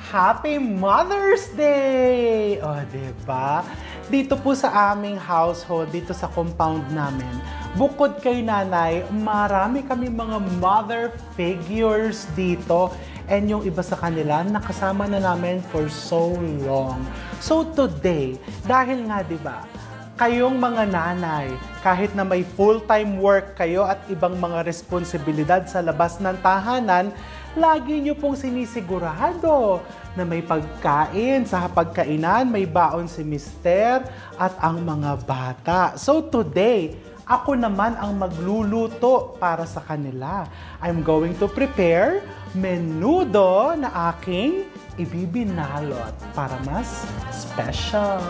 Happy Mother's Day! O, diba? Dito po sa aming household, dito sa compound namin, bukod kay nanay, marami kami mga mother figures dito. And yung iba sa kanila, nakasama na namin for so long. So today, dahil nga diba, kayong mga nanay, kahit na may full-time work kayo at ibang mga responsibilidad sa labas ng tahanan, lagi nyo pong sinisigurado na may pagkain sa hapagkainan, may baon si mister at ang mga bata. So today, ako naman ang magluluto para sa kanila. I'm going to prepare menudo na aking ibibinalot para mas special.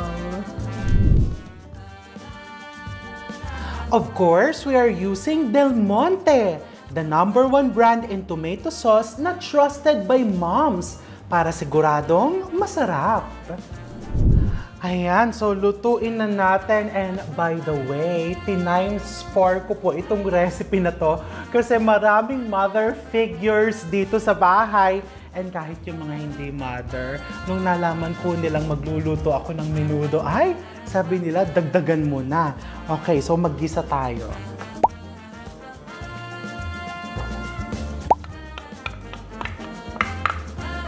Of course, we are using Del Monte, the #1 brand in tomato sauce na trusted by moms para siguradong masarap. Ayan, so lutuin na natin, and by the way, tinimes-4 ko po itong recipe na to kasi maraming mother figures dito sa bahay, and kahit yung mga hindi mother, nung nalaman po nilang magluluto ako ng menudo, ay, sabi nila, dagdagan mo na. Okay, so maggisa tayo.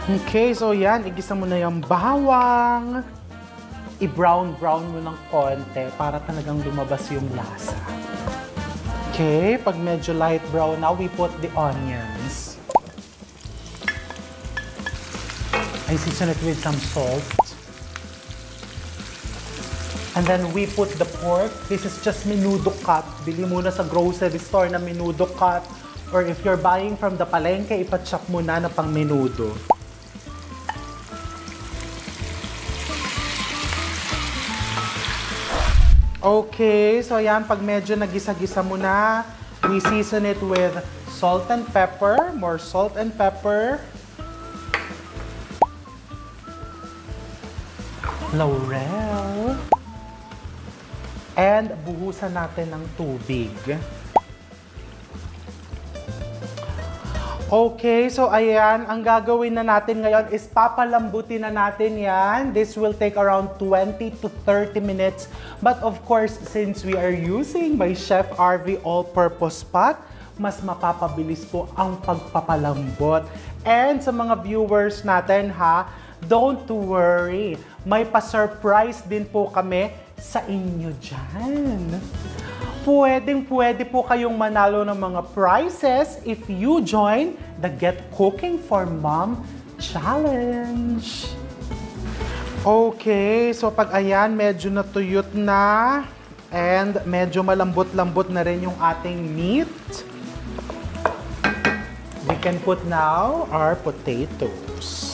Okay, so yan, igisa mo na yung bawang. I-brown-brown mo ng konti para talagang lumabas yung lasa. Okay, pag medyo light brown na, we put the onions. I season it with some salt. And then we put the pork. This is just menudo cut. Bili muna sa grocery store na menudo cut. Or if you're buying from the palengke, ipachop mo na pang menudo. Okay, so yan, pag medyo nagisa-gisa mo na, we season it with salt and pepper, more salt and pepper, laurel, and buhusan natin ng tubig. Okay, so ayan, ang gagawin na natin ngayon is papalambutin na natin yan. This will take around 20 to 30 minutes. But of course, since we are using my Chef RV all-purpose pot, mas mapapabilis po ang pagpapalambot. And sa mga viewers natin ha, don't worry, may pa-surprise din po kami sa inyo dyan. Pwede po kayong manalo ng mga prizes if you join the Get Cooking for Mom Challenge. Okay, so pag ayan, medyo natuyot na and medyo malambot-lambot na rin yung ating meat, we can put now our potatoes.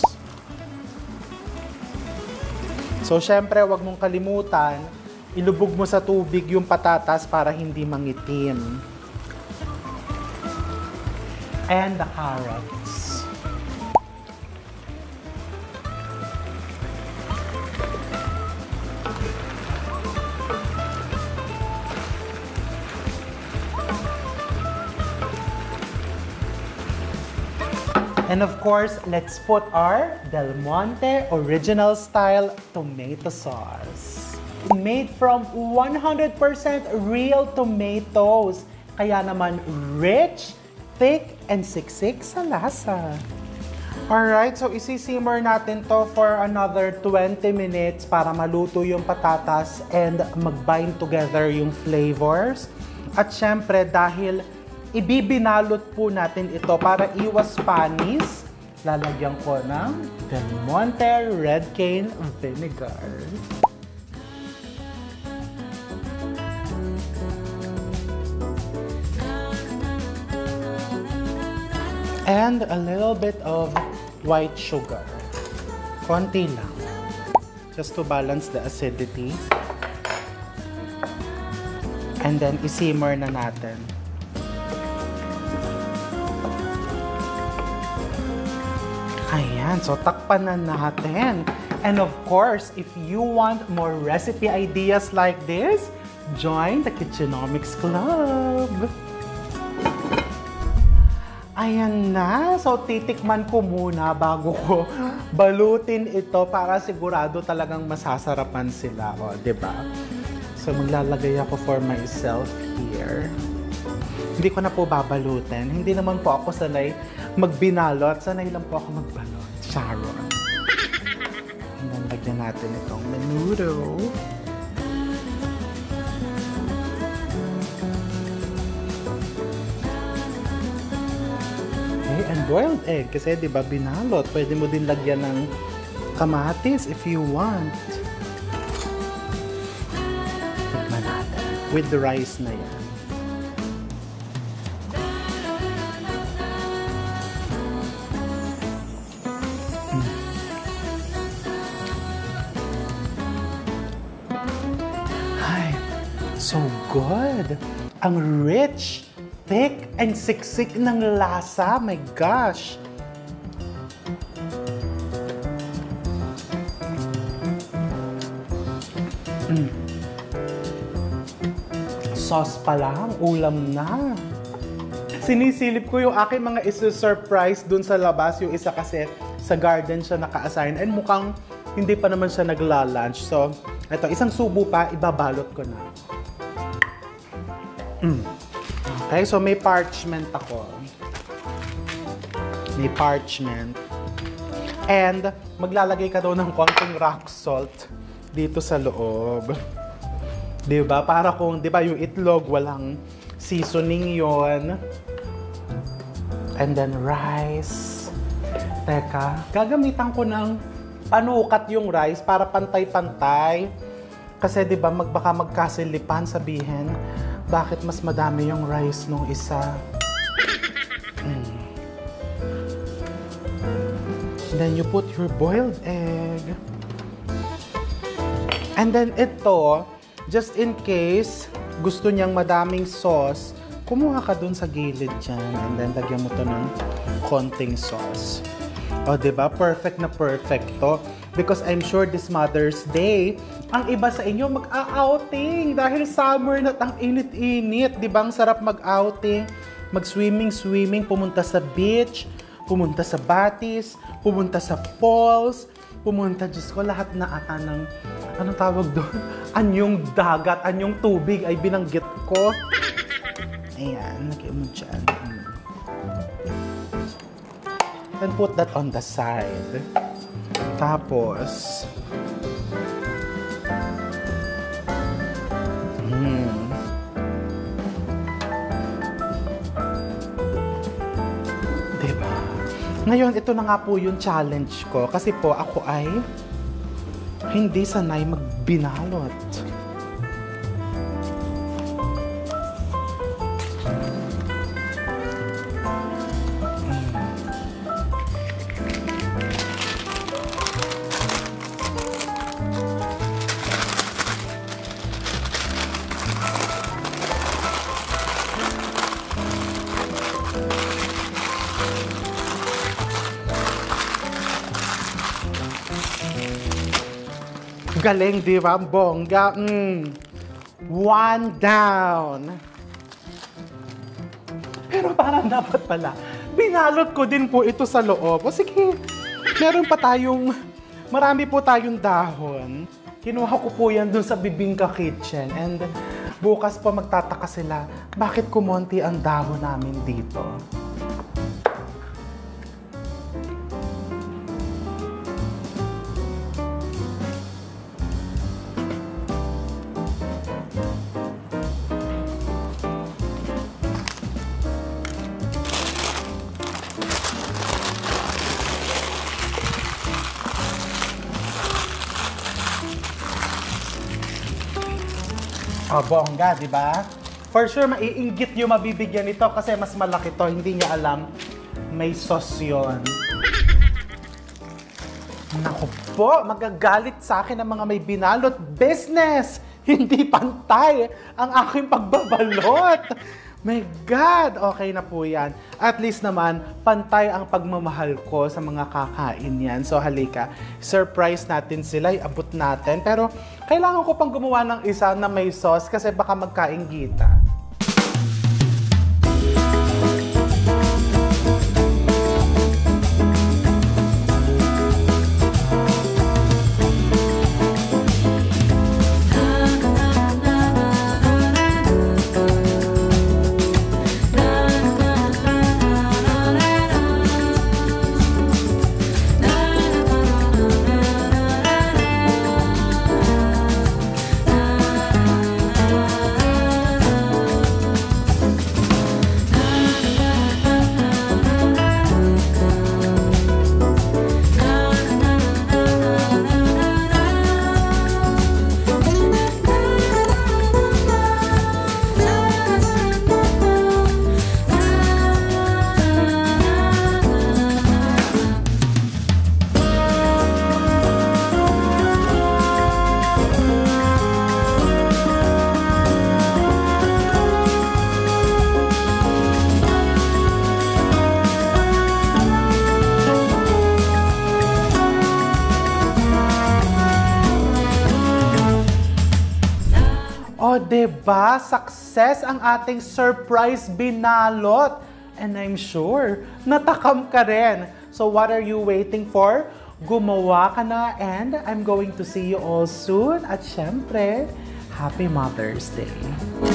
So syempre, wag mong kalimutan, ilubog mo sa tubig yung patatas para hindi mangitim. And the carrots. And of course, let's put our Del Monte original style tomato sauce. Made from 100% real tomatoes. Kaya naman rich, thick, and siksik sa lasa. Alright, so isi-simmer natin to for another 20 minutes para maluto yung patatas and mag-bind together yung flavors. At syempre, dahil ibibinalot po natin ito para iwas panis, lalagyan ko ng Del Monte Red Cane Vinegar. And a little bit of white sugar. Konti lang. Just to balance the acidity. And then, isimmer na natin. Ayan, so takpan na natin. And of course, if you want more recipe ideas like this, join the Kitchenomics Club. Ayan na. So, titikman ko muna bago ko balutin ito para sigurado talagang masasarapan sila. O, diba? So, maglalagay ako for myself here. Hindi ko na po babalutin. Hindi naman po ako sanay magbinalot. Sanay lang po ako magbalot. Sharon. And lagyan natin itong menudo. And boiled egg kasi 'di ba binalot, pwede mo din lagyan ng kamatis if you want. Tikman natin with the rice na yan. Ay, so good. Ang rich, thick and siksik ng lasa. My gosh! Sauce pa lang, ulam na. Sinisilip ko yung aking mga isu-surprise dun sa labas. Yung isa kasi sa garden siya naka-assign and mukhang hindi pa naman siya nagla-lunch. So, ito, isang subo pa, ibabalot ko na. Okay, so may parchment ako. May parchment. And maglalagay ka daw ng konting rock salt dito sa loob. Diba? Para kung, diba, yung itlog, walang seasoning yon. And then rice. Teka, gagamitan ko ng panukat yung rice para pantay-pantay. Kasi diba, baka magkasilipan sabihin. Bakit mas madami yung rice nung isa? Then you put your boiled egg. And then ito, just in case gusto niyang madaming sauce, kumuha ka dun sa gilid dyan. And then lagyan mo to ng konting sauce. O, diba? Perfect na perfect to. Because I'm sure this Mother's Day, ang iba sa inyo mag-outing dahil summer na ang init-init. Diba? Ang sarap mag-outing, mag-swimming, pumunta sa beach, pumunta sa Batis, pumunta sa falls, pumunta, Diyos ko, lahat na ata ng, anong tawag doon? Anyong dagat, anyong tubig ay binanggit ko. Ayan, lagyan mo dyan. And put that on the side. Tapos, diba? Ngayon, ito na nga po yung challenge ko. Kasi po, ako ay hindi sanay magbinalot. Galing, di ba? Bongga. One down. Pero parang dapat pala, binalot ko din po ito sa loob. O sige, meron pa tayong, marami po tayong dahon. Kinuha ko po yan dun sa Bibingka Kitchen. And bukas po magtataka sila, bakit kumonti ang dahon namin dito? Oh, bongga, di ba? For sure, maiinggit yung mabibigyan nito kasi mas malaki to. Hindi niya alam, may sauce yun. Naku po, magagalit sa akin ang mga may binalot business. Hindi pantay ang aking pagbabalot. My God! Okay na po yan. At least naman, pantay ang pagmamahal ko sa mga kakain yan. So halika, surprise natin sila, iabot natin. Pero kailangan ko pang gumawa ng isa na may sauce kasi baka magkainggita. diba? Success ang ating surprise binalot. And I'm sure, natakam ka rin. So what are you waiting for? Gumawa ka na, and I'm going to see you all soon. At syempre, Happy Mother's Day!